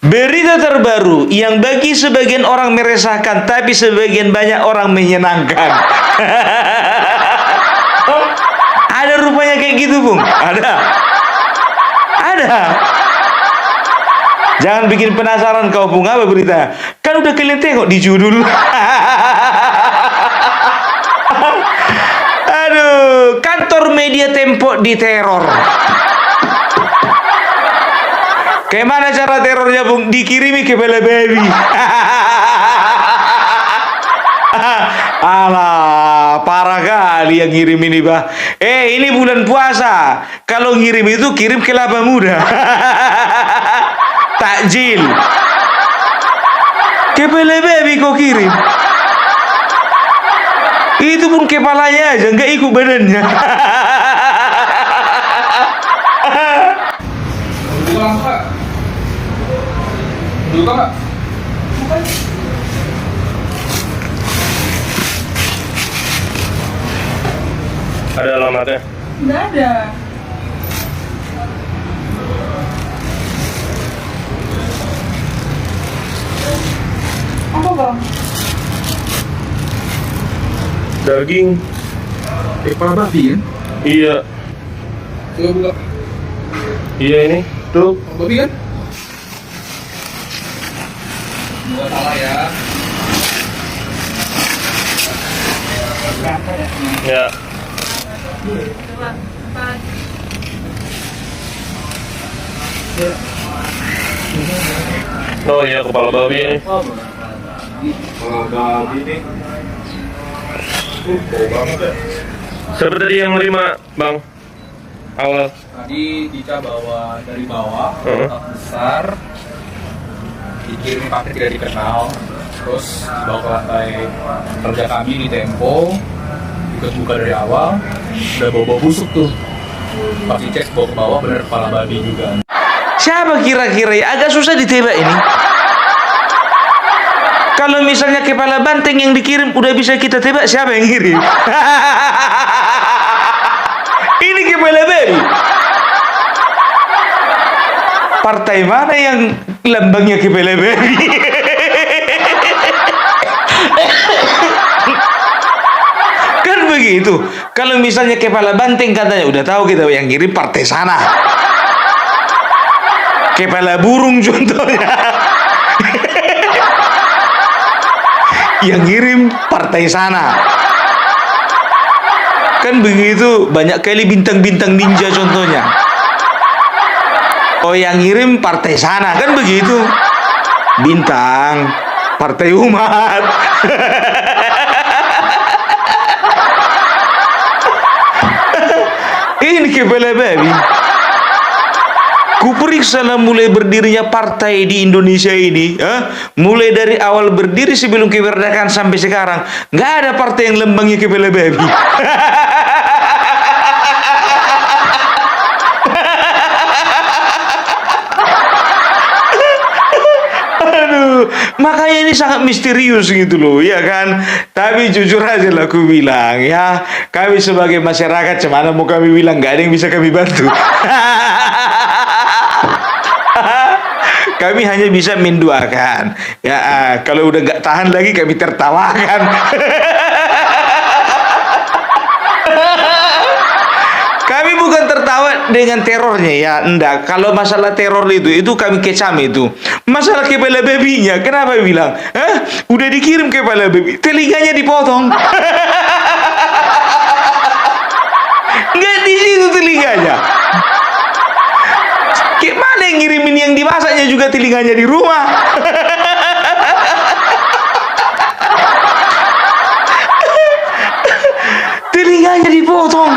Berita terbaru yang bagi sebagian orang meresahkan, tapi sebagian banyak orang menyenangkan. Ada rupanya kayak gitu, Bung. Ada. Ada. Jangan bikin penasaran kau, Bung. Apa berita? Kan udah kalian tengok di judul. Aduh, kantor media Tempo diteror. Kayak mana cara terornya, Bung? Dikirimi ke Bella Baby. Alah, parah kali yang ngirim ini, Bah. Ini bulan puasa. Kalau ngirim itu kirim ke laba muda. Takjil. Ke Bella Baby kau kirim. Itu pun kepalanya aja, nggak ikut badannya. Dulu Pak. Ada alamatnya? Nggak ada. Apa bang? Daging. Kepala babi kan? Iya. Coba buka. Iya ini. Tuh. Babi kan? Buat salah ya. Ya. Oh iya, kepala babi ini. Kalau babi nih. Bau banget ya. Siapa tadi yang lima, Bang? Awal. Tadi Tica bawa dari bawah, kotak besar, dikirim paket tidak dikenal, terus bawa ke lantai kerja kami di Tempo, buka dari awal, udah bau-bau busuk tuh. Pas dicek bawa ke bawah bener kepala babi juga. Siapa kira-kira ya? Agak susah ditebak ini. Kalau misalnya kepala banteng yang dikirim udah bisa kita tebak, siapa yang ngirim? Ini kepala babi. Partai mana yang lambangnya kepala babi? Kan begitu. Kalau misalnya kepala banteng katanya udah tahu kita yang ngirim partai sana. Kepala burung contohnya. Yang ngirim partai sana. Kan begitu, banyak kali bintang-bintang ninja contohnya. Oh, yang ngirim partai sana, kan begitu. Bintang, partai umat. Ini kepala babi. Kuperiksa mulai berdirinya partai di Indonesia ini, mulai dari awal berdiri sebelum kemerdekaan sampai sekarang, nggak ada partai yang lambangnya kepala babi. Aduh, makanya ini sangat misterius gitu loh, ya kan? Tapi jujur aja lah aku bilang, ya, kami sebagai masyarakat, cemana mau kami bilang, nggak ada yang bisa kami bantu. Kami hanya bisa mendoakan. Ya, kalau udah nggak tahan lagi kami tertawakan. Kami bukan tertawa dengan terornya ya, enggak. Kalau masalah teror itu kami kecam itu. Masalah kepala babinya, kenapa bilang? Udah dikirim kepala babi, telinganya dipotong. Nggak di situ telinganya. Gimana yang ngirimin yang dimasaknya juga telinganya di rumah? Telinganya dipotong.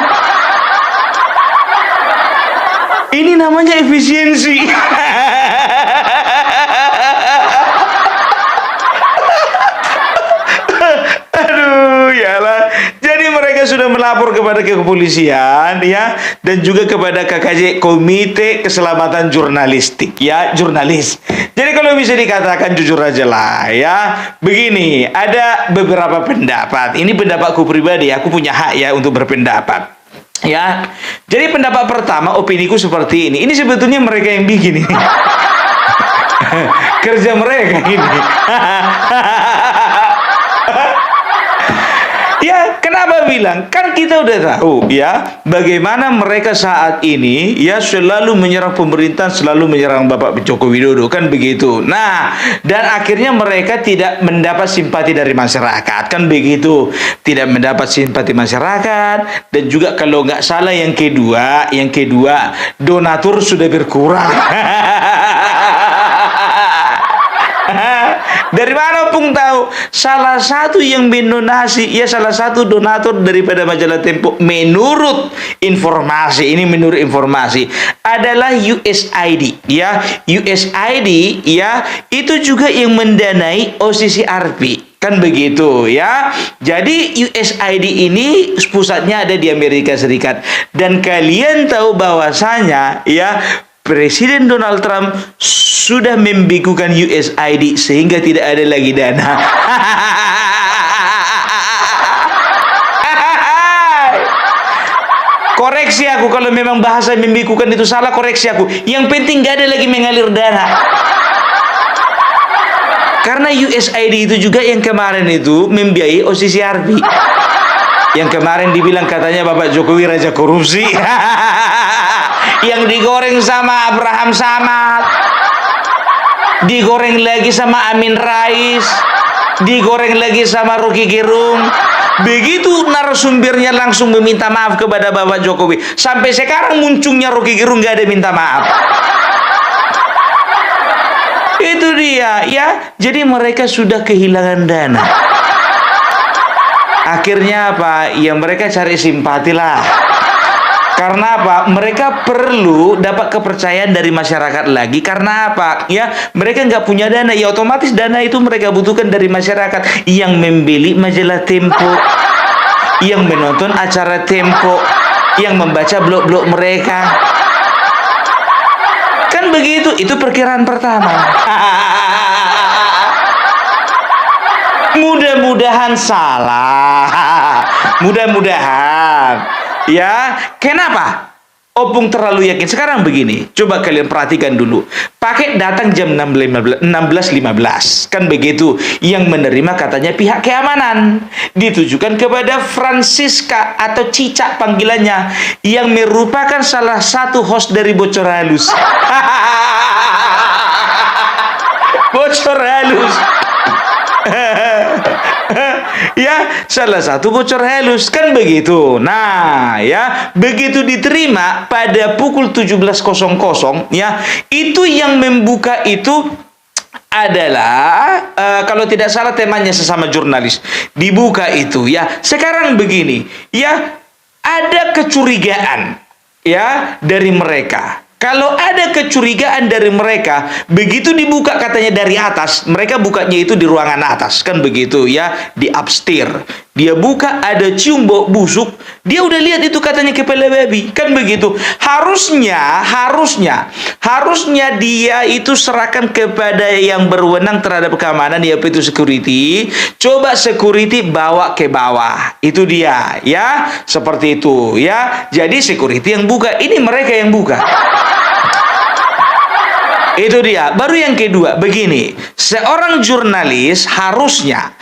Ini namanya efisiensi. Aduh, yalah. Jadi mereka sudah melapor kepada kepolisian ya, dan juga kepada KKJ, Komite Keselamatan Jurnalistik ya, jurnalis. Jadi kalau bisa dikatakan jujur aja lah ya, begini, ada beberapa pendapat. Ini pendapatku pribadi, aku punya hak ya untuk berpendapat. Ya, jadi pendapat pertama, opiniku seperti ini. Ini sebetulnya mereka yang bikin ini. Kerja mereka ini. Ya, kenapa bilang? Kan kita udah tahu ya bagaimana mereka saat ini ya selalu menyerang pemerintahan, selalu menyerang Bapak Joko Widodo, kan begitu. Nah, dan akhirnya mereka tidak mendapat simpati dari masyarakat, kan begitu. Tidak mendapat simpati masyarakat, dan juga kalau nggak salah yang kedua, donatur sudah berkurang. Dari mana Pung tahu? Salah satu yang mendonasi, ya salah satu donatur daripada majalah Tempo, menurut informasi adalah USAID. Ya, USAID ya itu juga yang mendanai OCCRP. Kan begitu ya. Jadi USAID ini pusatnya ada di Amerika Serikat. Dan kalian tahu bahwasanya ya Presiden Donald Trump sudah membekukan USAID sehingga tidak ada lagi dana. Koreksi aku kalau memang bahasa membekukan itu salah, koreksi aku. Yang penting gak ada lagi mengalir dana. Karena USAID itu juga yang kemarin itu membiayai OCCRP. Yang kemarin dibilang katanya Bapak Jokowi raja korupsi. Yang digoreng sama Abraham Samad, digoreng lagi sama Amin Rais, digoreng lagi sama Rocky Gerung. Begitu narasumbernya langsung meminta maaf kepada Bapak Jokowi. Sampai sekarang munculnya Rocky Gerung gak ada minta maaf. Itu dia ya. Jadi mereka sudah kehilangan dana. Akhirnya apa? Ya mereka cari simpati lah. Karena apa? Mereka perlu dapat kepercayaan dari masyarakat lagi. Karena apa? Ya, mereka nggak punya dana. Ya otomatis dana itu mereka butuhkan dari masyarakat yang membeli majalah Tempo, yang menonton acara Tempo, yang membaca blog-blog mereka. Kan begitu? Itu perkiraan pertama. Mudah-mudahan salah. Mudah-mudahan. Ya, kenapa? Opung terlalu yakin. Sekarang begini, coba kalian perhatikan dulu. Pakai datang jam 16.15, kan begitu. Yang menerima katanya pihak keamanan. Ditujukan kepada Francisca atau Cica panggilannya, yang merupakan salah satu host dari Bocor Halus. Bocor Halus. Ya, salah satu Bocor Halus, kan begitu. Nah, ya, begitu diterima pada pukul 17.00 ya, itu yang membuka itu adalah kalau tidak salah temanya sesama jurnalis. Dibuka itu ya. Sekarang begini, ya, ada kecurigaan ya dari mereka. Kalau ada kecurigaan dari mereka, begitu dibuka katanya dari atas, mereka bukanya itu di ruangan atas, kan begitu ya, di upstairs. Dia buka, ada cium bau busuk, dia udah lihat itu katanya kepala babi, kan begitu. Harusnya dia itu serahkan kepada yang berwenang terhadap keamanan, yaitu security. Coba security bawa ke bawah, itu dia ya, seperti itu ya. Jadi security yang buka, ini mereka yang buka. Itu dia. Baru yang kedua, begini. Seorang jurnalis harusnya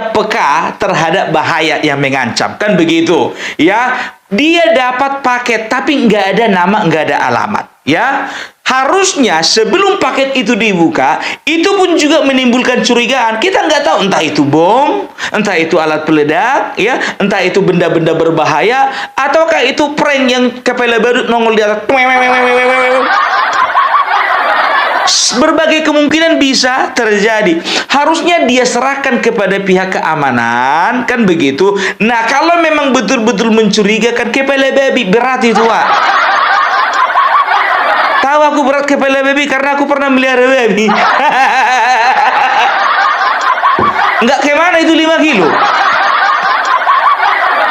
peka terhadap bahaya yang mengancam. Kan begitu. Ya, dia dapat paket tapi nggak ada nama, nggak ada alamat. Ya, harusnya sebelum paket itu dibuka, itu pun juga menimbulkan curigaan. Kita nggak tahu entah itu bom, entah itu alat peledak, ya, entah itu benda-benda berbahaya, ataukah itu prank yang kepala baru nongol di atas. Berbagai kemungkinan bisa terjadi. Harusnya dia serahkan kepada pihak keamanan, kan begitu. Nah, kalau memang betul-betul mencurigakan, kepala babi berat itu, Pak. Tahu aku berat kepala babi karena aku pernah melihara babi. Enggak kemana itu 5 kilo.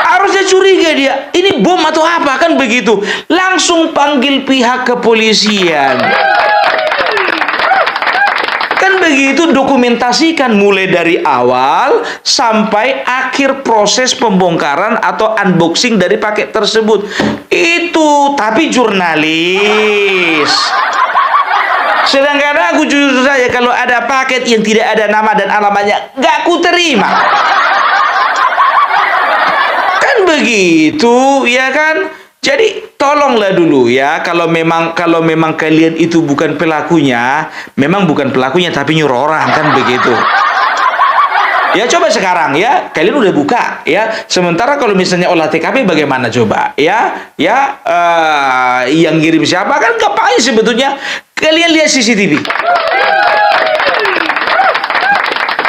Harusnya curiga dia, ini bom atau apa, kan begitu. Langsung panggil pihak kepolisian. Kan begitu, dokumentasikan mulai dari awal sampai akhir proses pembongkaran atau unboxing dari paket tersebut. Itu, tapi jurnalis Sedangkan aku jujur saja kalau ada paket yang tidak ada nama dan alamatnya, gak ku terima. Kan begitu, ya kan? Jadi tolonglah dulu ya, kalau memang kalian itu bukan pelakunya, memang bukan pelakunya tapi nyuruh orang, kan begitu. Ya coba sekarang ya, kalian udah buka ya. Sementara kalau misalnya olah TKP bagaimana coba? Yang ngirim siapa kan ngapain sebetulnya? Kalian lihat CCTV.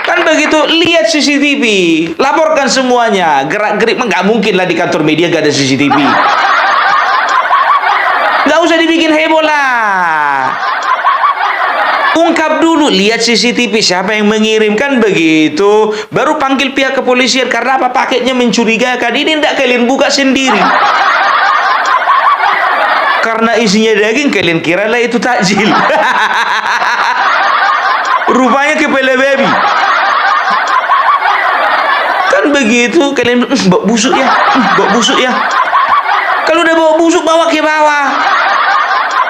Kan begitu, lihat CCTV, laporkan semuanya. Gerak-gerik nggak mungkin lah di kantor media gak ada CCTV. Nggak usah dibikin heboh lah. Ungkap dulu, lihat CCTV siapa yang mengirimkan begitu. Baru panggil pihak kepolisian. Karena apa? Paketnya mencurigakan. Ini tidak kalian buka sendiri. Karena isinya daging, kalian kira lah itu takjil. Rupanya kepala babi. Kan begitu, kalian bawa busuk ya, bawa busuk ya. Kalau udah bawa busuk, bawa ke bawah.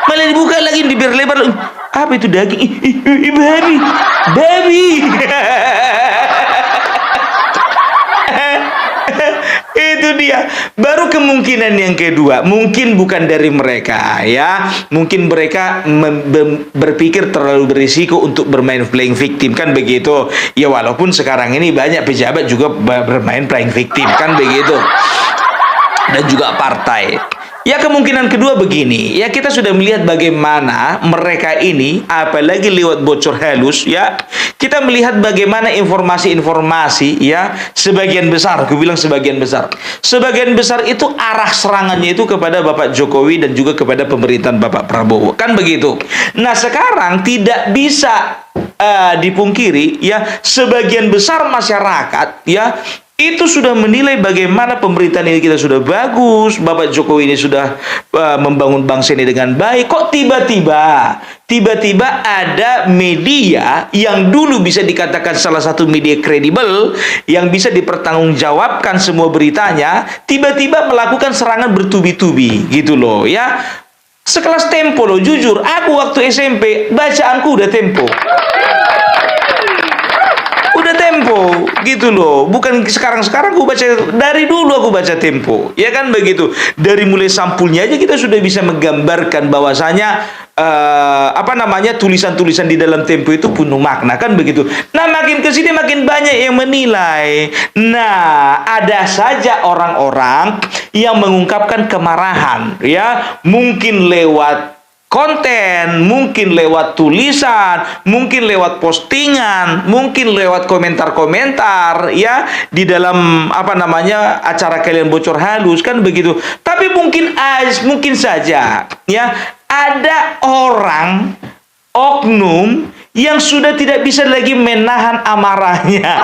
Malah dibuka lagi, dibiar lebar. Apa itu daging? Babi. Babi. Itu dia. Baru kemungkinan yang kedua, mungkin bukan dari mereka ya. Mungkin mereka berpikir terlalu berisiko untuk bermain playing victim, kan begitu. Ya walaupun sekarang ini banyak pejabat juga bermain playing victim, kan begitu. Dan juga partai. Ya kemungkinan kedua begini, ya kita sudah melihat bagaimana mereka ini, apalagi lewat bocor halus, ya kita melihat bagaimana informasi-informasi, ya sebagian besar, aku bilang sebagian besar itu arah serangannya itu kepada Bapak Jokowi dan juga kepada pemerintahan Bapak Prabowo, kan begitu. Nah sekarang tidak bisa dipungkiri, ya sebagian besar masyarakat, ya itu sudah menilai bagaimana pemerintahan ini kita sudah bagus, Bapak Jokowi ini sudah membangun bangsa ini dengan baik. Kok tiba-tiba ada media yang dulu bisa dikatakan salah satu media kredibel, yang bisa dipertanggungjawabkan semua beritanya, tiba-tiba melakukan serangan bertubi-tubi gitu loh ya. Sekelas Tempo loh, jujur aku waktu SMP bacaanku udah Tempo. Udah Tempo gitu loh, bukan sekarang aku baca, dari dulu aku baca Tempo, ya kan begitu. Dari mulai sampulnya aja kita sudah bisa menggambarkan bahwasanya tulisan-tulisan di dalam Tempo itu penuh makna, kan begitu. Nah makin kesini makin banyak yang menilai. Nah ada saja orang-orang yang mengungkapkan kemarahan, ya mungkin lewat konten, mungkin lewat tulisan, mungkin lewat postingan, mungkin lewat komentar-komentar ya di dalam acara kalian bocor halus, kan begitu. Tapi mungkin saja ya ada orang oknum yang sudah tidak bisa lagi menahan amarahnya.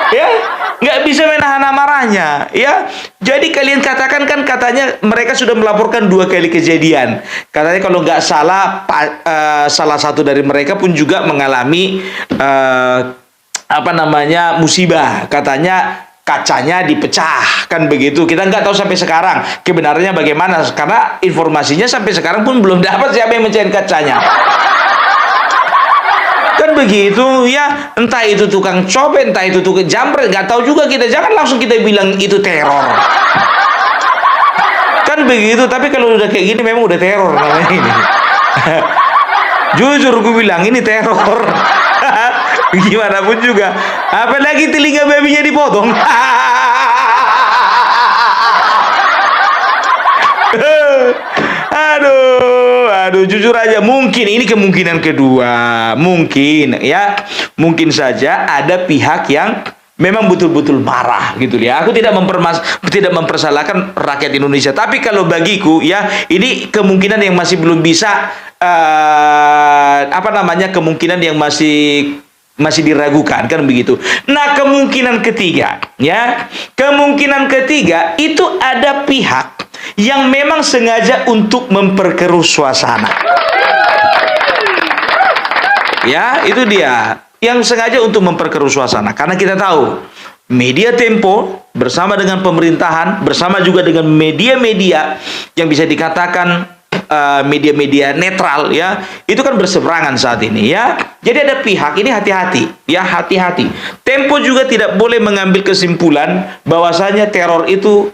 Ya nggak bisa menahan amarahnya ya. Jadi kalian katakan, kan katanya mereka sudah melaporkan 2 kali kejadian. Katanya kalau nggak salah salah satu dari mereka pun juga mengalami musibah. Katanya kacanya dipecah, kan begitu. Kita nggak tahu sampai sekarang kebenarannya bagaimana, karena informasinya sampai sekarang pun belum dapat siapa yang mecahin kacanya. Kan begitu ya, entah itu tukang copet, entah itu tukang jambret, nggak tahu juga kita. Jangan langsung kita bilang itu teror, kan begitu. Tapi kalau udah kayak gini memang udah teror namanya ini. Jujur gue bilang ini teror. Gimana pun juga, apalagi telinga babinya dipotong. Aduh, jujur aja, mungkin ini kemungkinan kedua, mungkin saja ada pihak yang memang betul-betul marah gitu ya. Aku tidak mempersalahkan rakyat Indonesia, tapi kalau bagiku ya ini kemungkinan yang masih belum bisa kemungkinan yang masih diragukan, kan begitu. Nah, kemungkinan ketiga itu ada pihak yang memang sengaja untuk memperkeruh suasana. Ya, itu dia. Yang sengaja untuk memperkeruh suasana. Karena kita tahu, media Tempo bersama dengan pemerintahan, bersama juga dengan media-media yang bisa dikatakan media-media netral ya, itu kan berseberangan saat ini ya. Jadi ada pihak ini hati-hati ya, hati-hati. Tempo juga tidak boleh mengambil kesimpulan bahwasanya teror itu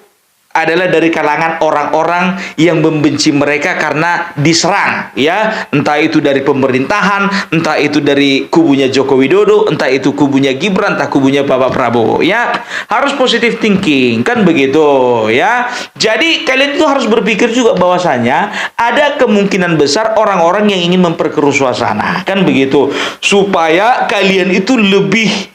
adalah dari kalangan orang-orang yang membenci mereka karena diserang ya, entah itu dari pemerintahan, entah itu dari kubunya Joko Widodo, entah itu kubunya Gibran, entah kubunya Bapak Prabowo ya. Harus positive thinking kan begitu ya. Jadi kalian itu harus berpikir juga bahwasanya ada kemungkinan besar orang-orang yang ingin memperkeruh suasana kan begitu, supaya kalian itu lebih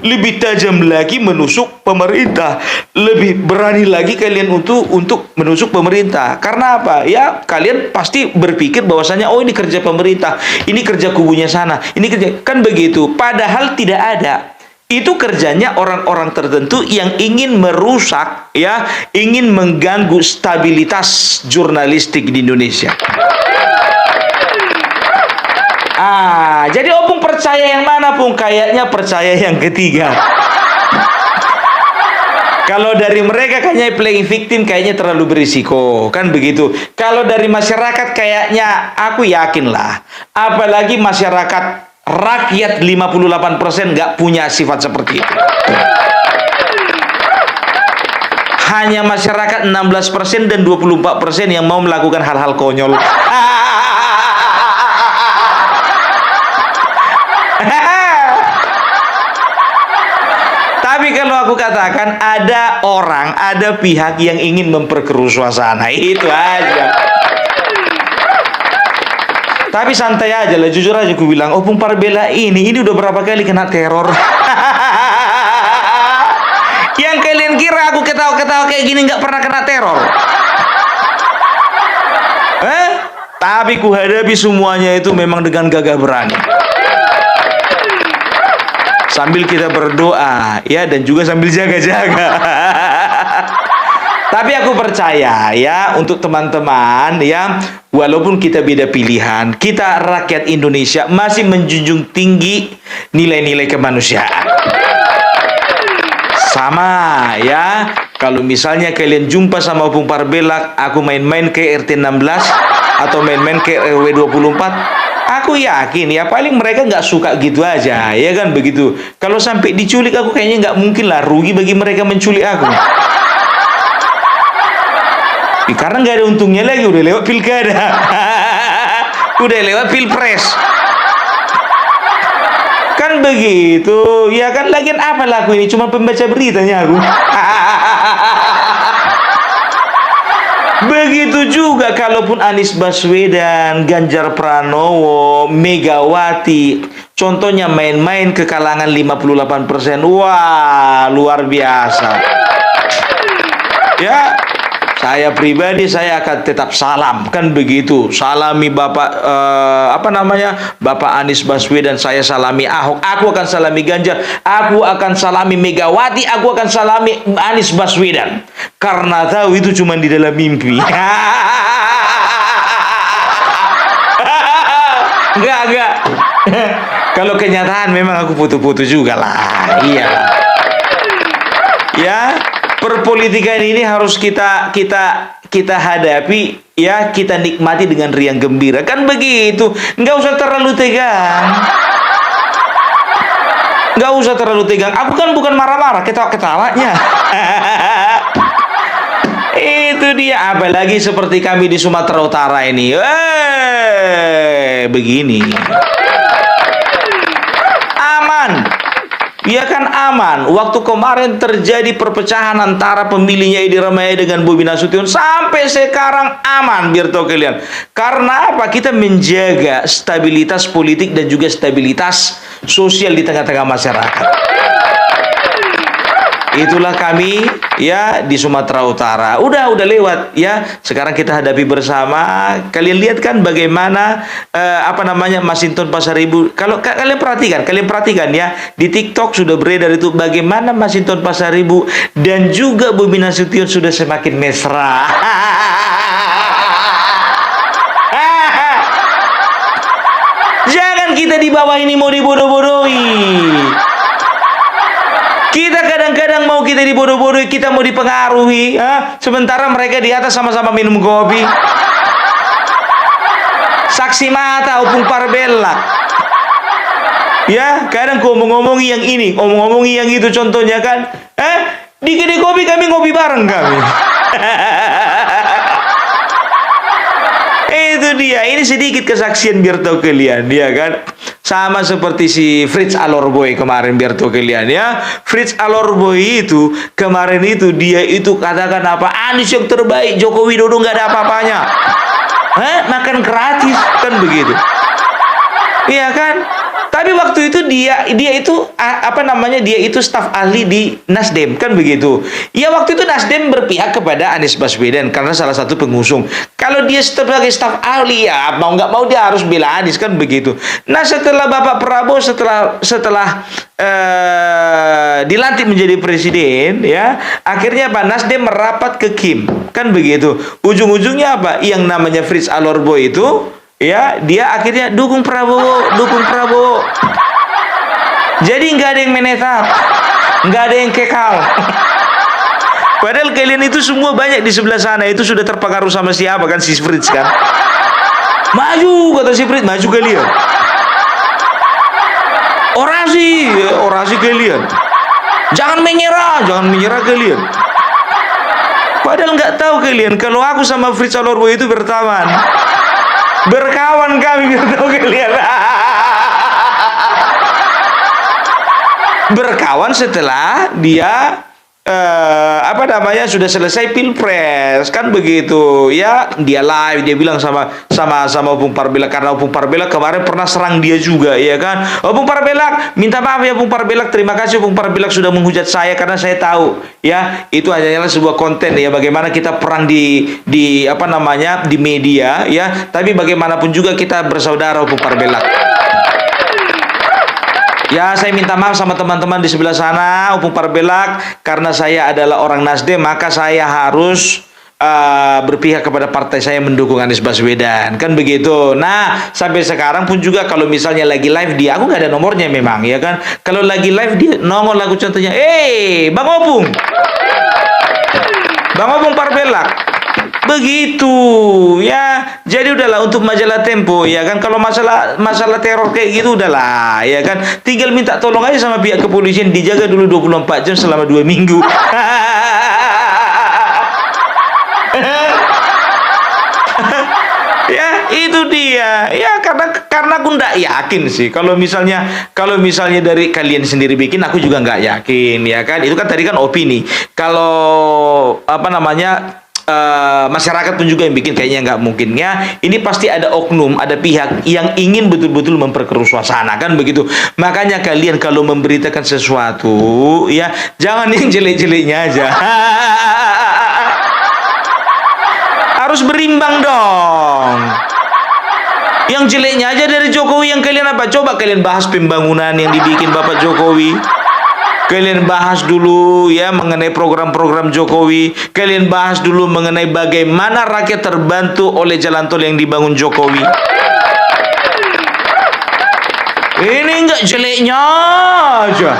lebih tajam lagi menusuk pemerintah, lebih berani lagi kalian untuk menusuk pemerintah. Karena apa? Ya, kalian pasti berpikir bahwasanya oh ini kerja pemerintah, ini kerja kubunya sana, ini kerja kan begitu. Padahal tidak ada. Itu kerjanya orang-orang tertentu yang ingin merusak ya, ingin mengganggu stabilitas jurnalistik di Indonesia. Jadi Opung percaya yang mana, Pung? Kayaknya percaya yang ketiga. Kalau dari mereka kayaknya playing victim kayaknya terlalu berisiko, kan begitu. Kalau dari masyarakat kayaknya aku yakin lah. Apalagi masyarakat rakyat 58% nggak punya sifat seperti itu. Hanya masyarakat 16% dan 24% yang mau melakukan hal-hal konyol. Tapi kalau aku katakan ada pihak yang ingin memperkeruh suasana, itu aja. Tapi santai aja lah, jujur aja aku bilang, Opung Parbela ini udah berapa kali kena teror. Yang kalian kira aku ketawa-ketawa kayak gini nggak pernah kena teror? Tapi ku hadapi semuanya itu memang dengan gagah berani. Sambil kita berdoa ya, dan juga sambil jaga-jaga. Tapi aku percaya ya, untuk teman-teman ya, walaupun kita beda pilihan, kita rakyat Indonesia masih menjunjung tinggi nilai-nilai kemanusiaan. Sama ya, kalau misalnya kalian jumpa sama Opung Parbela, aku main-main ke RT 16 atau main-main ke RW 24, aku yakin ya paling mereka nggak suka gitu aja, ya kan begitu. Kalau sampai diculik, aku kayaknya nggak mungkin lah, rugi bagi mereka menculik aku. Karena nggak ada untungnya lagi, udah lewat pilkada, udah lewat pilpres, kan begitu, ya kan. Lagian apa lah aku ini, cuma pembaca beritanya aku. Begitu juga kalaupun Anies Baswedan, Ganjar Pranowo, Megawati, contohnya main-main ke kalangan 58%. Wah, luar biasa. Ya, saya pribadi saya akan tetap salam, kan begitu. Salami Bapak Bapak Anies Baswedan, saya salami Ahok, aku akan salami Ganjar, aku akan salami Megawati, aku akan salami Anies Baswedan. Karena tahu itu cuma di dalam mimpi. Enggak. Kalau kenyataan memang aku putu-putu juga lah. Iya. Ya, perpolitikan ini harus kita hadapi ya, kita nikmati dengan riang gembira, kan begitu. Nggak usah terlalu tegang. Nggak usah terlalu tegang. Aku kan bukan marah-marah, ketawa-ketawanya. Itu dia. Apalagi seperti kami di Sumatera Utara ini. Begini. Aman. Ya kan aman. Waktu kemarin terjadi perpecahan antara pemilihnya Edi Rahmayadi dengan Bobi Nasution, sampai sekarang aman, biar tahu kalian. Karena apa? Kita menjaga stabilitas politik dan juga stabilitas sosial di tengah-tengah masyarakat. Itulah kami ya di Sumatera Utara. Udah lewat ya. Sekarang kita hadapi bersama. Kalian lihat kan bagaimana Masinton Pasaribu. Kalau kalian perhatikan ya, di TikTok sudah beredar itu bagaimana Masinton Pasaribu dan juga Bobi Nasution sudah semakin mesra. Jangan kita di bawah ini mau dibodoh-bodohi. Kita kadang-kadang mau kita dibodoh-bodohi, kita mau dipengaruhi, sementara mereka di atas sama-sama minum kopi. saksi mata opung Parbelak. Ya, kadang ku ngomong-ngomongi yang ini, ngomong-ngomongi yang itu contohnya kan. Di kedai kopi kami ngopi bareng kami. Itu dia, ini sedikit kesaksian biar tahu kalian, ya kan? Sama seperti si Fritz Alorboy kemarin, biar tahu kalian ya. Fritz Alorboy itu kemarin itu dia itu katakan apa? Anies yang terbaik, Joko Widodo nggak ada apa-apanya. Makan gratis kan begitu. Iya kan? Tapi waktu itu dia itu dia itu staf ahli di Nasdem kan begitu. Ya waktu itu Nasdem berpihak kepada Anies Baswedan karena salah satu pengusung. Kalau dia sebagai staf ahli ya mau nggak mau dia harus bela Anies kan begitu. Nah setelah Bapak Prabowo setelah dilantik menjadi presiden ya, akhirnya Pak Nasdem merapat ke Kim kan begitu. Ujung-ujungnya apa? Yang namanya Fritz Alorboy itu ya, dia akhirnya dukung Prabowo. Jadi nggak ada yang menetap, nggak ada yang kekal. Padahal kalian itu semua banyak di sebelah sana itu sudah terpengaruh sama siapa kan, si Fritz kan? Maju kata si Fritz, maju kalian. Orasi kalian. Jangan menyerah kalian. Padahal nggak tahu kalian kalau aku sama Fritz Alorboy itu berkawan kami biar tahu kalian. Berkawan setelah dia sudah selesai pilpres kan begitu ya. Dia live, dia bilang sama Opung Parbelak, karena Opung Parbelak kemarin pernah serang dia juga ya kan. Opung Parbelak minta maaf ya Opung Parbelak, terima kasih Opung Parbelak sudah menghujat saya karena saya tahu ya itu hanyalah sebuah konten ya, bagaimana kita perang di media ya, tapi bagaimanapun juga kita bersaudara Opung Parbelak. Ya, saya minta maaf sama teman-teman di sebelah sana, Opung Parbelak, karena saya adalah orang Nasdem, maka saya harus berpihak kepada partai saya mendukung Anies Baswedan, kan begitu. Nah, sampai sekarang pun juga kalau misalnya lagi live dia, aku nggak ada nomornya memang, ya kan. Kalau lagi live dia nongol lagu contohnya, Bang Opung Parbelak. Begitu ya, jadi udahlah untuk majalah Tempo ya kan, kalau masalah teror kayak gitu udahlah ya kan, tinggal minta tolong aja sama pihak kepolisian dijaga dulu 24 jam selama 2 minggu. Ya itu dia ya, karena aku nggak yakin sih kalau misalnya dari kalian sendiri bikin, aku juga nggak yakin ya kan. Itu kan tadi kan opini, kalau masyarakat pun juga yang bikin kayaknya nggak mungkin ya. Ini pasti ada oknum, ada pihak yang ingin betul-betul memperkeruh suasana kan begitu. Makanya kalian kalau memberitakan sesuatu ya jangan yang jelek-jeleknya aja. Harus berimbang dong. Yang jeleknya aja dari Jokowi yang kalian apa? Coba kalian bahas pembangunan yang dibikin Bapak Jokowi. Kalian bahas dulu ya mengenai program-program Jokowi. Kalian bahas dulu mengenai bagaimana rakyat terbantu oleh jalan tol yang dibangun Jokowi. Ini enggak jeleknya aja.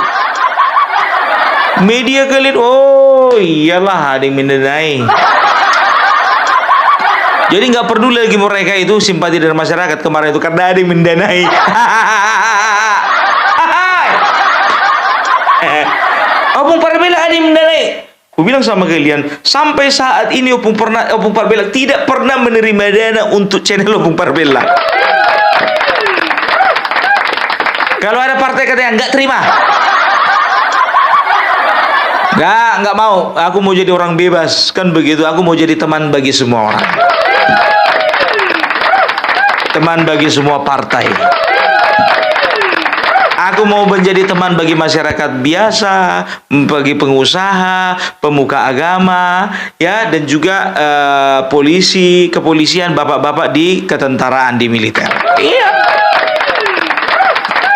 Media kalian, oh iyalah ada yang mendanai. Jadi nggak perlu lagi mereka itu simpati dari masyarakat kemarin itu karena ada yang mendanai. Opung Parbelak ada yang mendanai. Aku bilang sama kalian, sampai saat ini Opung Parbelak tidak pernah menerima dana untuk channel Opung Parbelak. Kalau ada partai katanya nggak terima, nggak mau. Aku mau jadi orang bebas kan begitu. Aku mau jadi teman bagi semua orang, teman bagi semua partai. Aku mau menjadi teman bagi masyarakat biasa, bagi pengusaha, pemuka agama, ya, dan juga polisi, kepolisian, bapak-bapak di ketentaraan, di militer. Iya.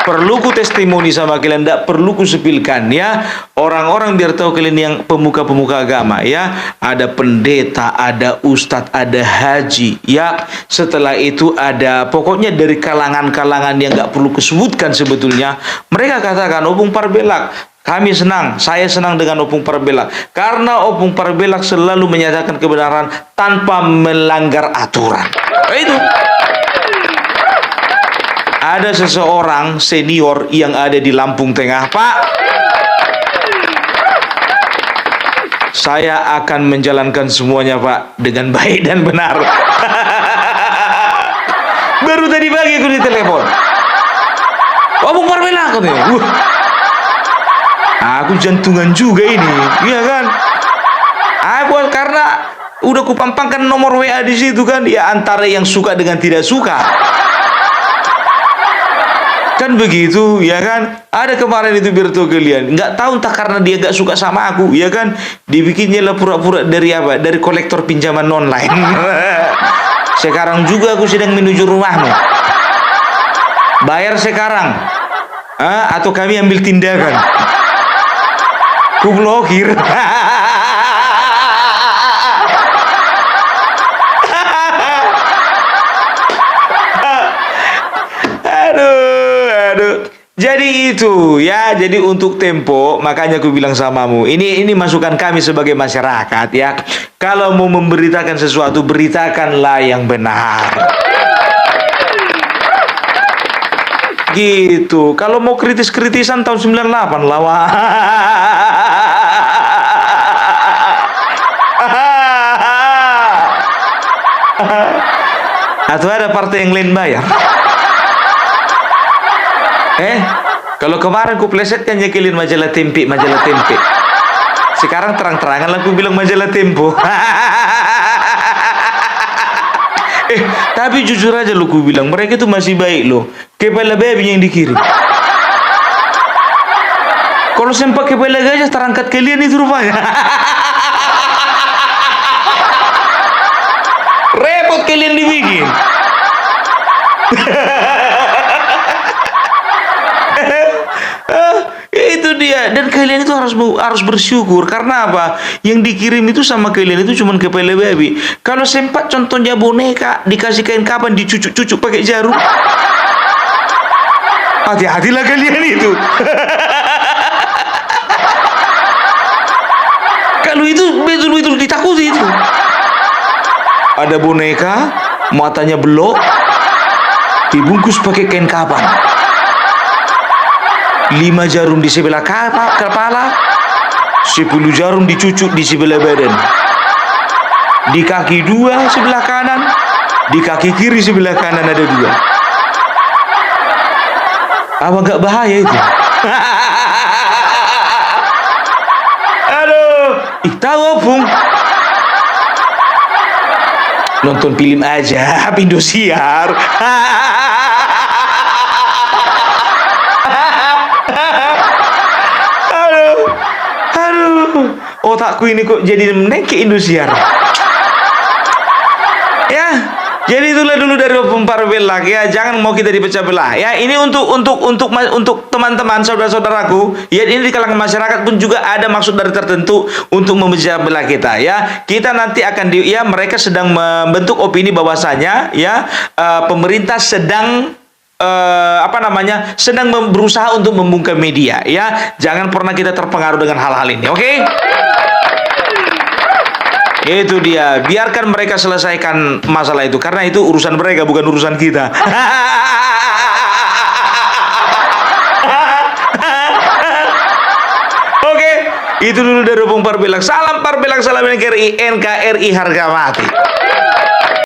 Perlu ku testimoni sama kalian, tidak perlu ku sepilkan ya. Orang-orang biar tahu kalian yang pemuka-pemuka agama ya. Ada pendeta, ada ustadz, ada haji ya. Setelah itu ada pokoknya dari kalangan-kalangan yang nggak perlu kusebutkan sebetulnya. Mereka katakan Opung Parbelak, kami senang, saya senang dengan Opung Parbelak karena Opung Parbelak selalu menyatakan kebenaran tanpa melanggar aturan. Itu. ada seseorang senior yang ada di Lampung Tengah. Pak, saya akan menjalankan semuanya, Pak, dengan baik dan benar. Baru tadi pagi aku ditelepon. Oh, Bung Parmela, aku nih. Aku jantungan juga ini, iya kan? Aku karena udah kupampangkan nomor WA di situ kan, ya antara yang suka dengan tidak suka. Kan begitu, ya kan? Ada kemarin itu Berto kalian, nggak tahu entah karena dia nggak suka sama aku, ya kan? Dibikinnya lah pura-pura dari apa? Dari kolektor pinjaman online. Sekarang juga aku sedang menuju rumahmu. Bayar sekarang, atau kami ambil tindakan. Ku blokir. Aduh. Jadi itu ya, jadi untuk Tempo, makanya aku bilang samamu, ini masukan kami sebagai masyarakat ya. Kalau mau memberitakan sesuatu, beritakanlah yang benar. Gitu. Kalau mau kritis-kritisan tahun 98 lawan. Atau ada partai yang lain bayar? Kalau kemarin ku plesetkan nyekilin majalah Tempe. Sekarang terang-terangan lah ku bilang majalah Tempo. Tapi jujur aja lo ku bilang, mereka itu masih baik loh. Kepala babi yang dikirim. Kalau sempat kepala gajah terangkat kalian itu rupanya. Repot kalian dibikin. Itu dia, dan kalian itu harus bersyukur karena apa? Yang dikirim itu sama kalian itu cuma kepala babi. Kalau sempat contohnya boneka dikasih kain kapan dicucuk-cucuk pakai jarum, hati-hatilah kalian itu. Kalau itu betul-betul ditakuti itu. Ada boneka matanya belok dibungkus pakai kain kapan. 5 jarum di sebelah kepala, 10 jarum dicucuk di sebelah badan. Di kaki 2 sebelah kanan, di kaki kiri sebelah kanan ada 2. Apa gak bahaya itu? Aduh, tahu Bung? Nonton film aja, Indosiar. Otakku ini kok jadi menengke Indosiar. Ya, jadi itulah dulu dari Opung Parmela ya. Jangan mau kita dipecah belah. Ya, ini untuk teman-teman saudara-saudaraku. Ya, ini di kalangan masyarakat pun juga ada maksud dari tertentu untuk memecah belah kita. Ya, kita nanti akan mereka sedang membentuk opini bahwasanya ya pemerintah sedang sedang berusaha untuk membungkam media ya. Jangan pernah kita terpengaruh dengan hal-hal ini, oke? Itu dia, biarkan mereka selesaikan masalah itu karena itu urusan mereka, bukan urusan kita. Oke, itu dulu dari Opung Parmela. Salam Parmela, salam NKRI, NKRI harga mati.